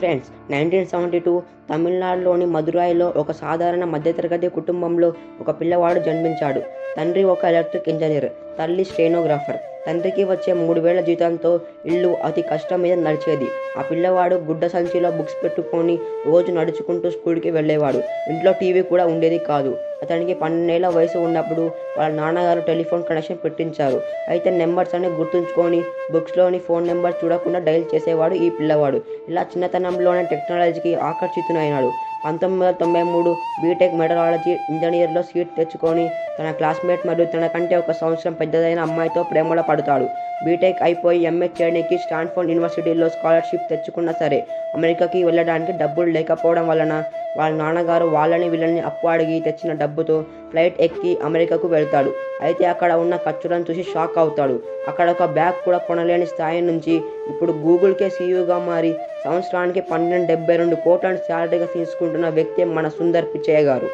Friends, 1972 తమిళనాడులోని మదురైలో ఒక సాధారణ మధ్యతరగతి కుటుంబంలో ఒక పిల్లవాడు జన్మించాడు. తండ్రి ఒక ఎలక్ట్రిక్ ఇంజనీర్, తల్లి స్టెనోగ్రాఫర్. తండ్రికి వచ్చే 3000 జీతంతో ఇల్లు అతి కష్టం మీద నడిచేది. ఆ పిల్లవాడు గుడ్డ సంచిలో బుక్స్ పెట్టుకొని రోజు నడుచుకుంటూ స్కూల్కి వెళ్ళేవాడు. ఇంట్లో టీవీ కూడా ఉండేది కాదు. అతనికి 12 ఏళ్ల వయసు ఉన్నప్పుడు వాళ్ళ నాన్నగారు టెలిఫోన్ కనెక్షన్ పెట్టించారు. అయితే నెంబర్స్ అన్ని గుర్తుంచుకొని బుక్స్లోని ఫోన్ నెంబర్ చూడకుండా డయల్ చేసేవాడు ఈ పిల్లవాడు. ఇలా చిన్నతనంలోనే టెక్నాలజీకి ఆకర్షితుడైనాడు. 1993 బీటెక్ మెటరాలజీ ఇంజనీర్లో సీట్ తెచ్చుకొని తన క్లాస్మేట్ మరియు తనకంటే ఒక సంవత్సరం పెద్దదైన అమ్మాయితో ప్రేమలో పడతాడు. బీటెక్ అయిపోయి ఎంఏ చేయడానికి స్టాన్ఫోర్డ్ యూనివర్సిటీలో స్కాలర్షిప్ తెచ్చుకున్నా సరే అమెరికాకి వెళ్ళడానికి డబ్బులు లేకపోవడం వలన వాళ్ళ నాన్నగారు వాళ్ళని వీళ్ళని అప్పు అడిగి తెచ్చిన డబ్బుతో ఫ్లైట్ ఎక్కి అమెరికాకు వెళ్తాడు. అయితే అక్కడ ఉన్న ఖర్చులను చూసి షాక్ అవుతాడు. అక్కడ ఒక బ్యాగ్ కూడా కొనలేని స్థాయి నుంచి ఇప్పుడు గూగుల్కే సీఈఓగా మారి సంవత్సరానికి 1272 కోట్లను శాలరీగా తీసుకుంటున్న వ్యక్తి మన సుందర్ పిచ్చయ్య గారు.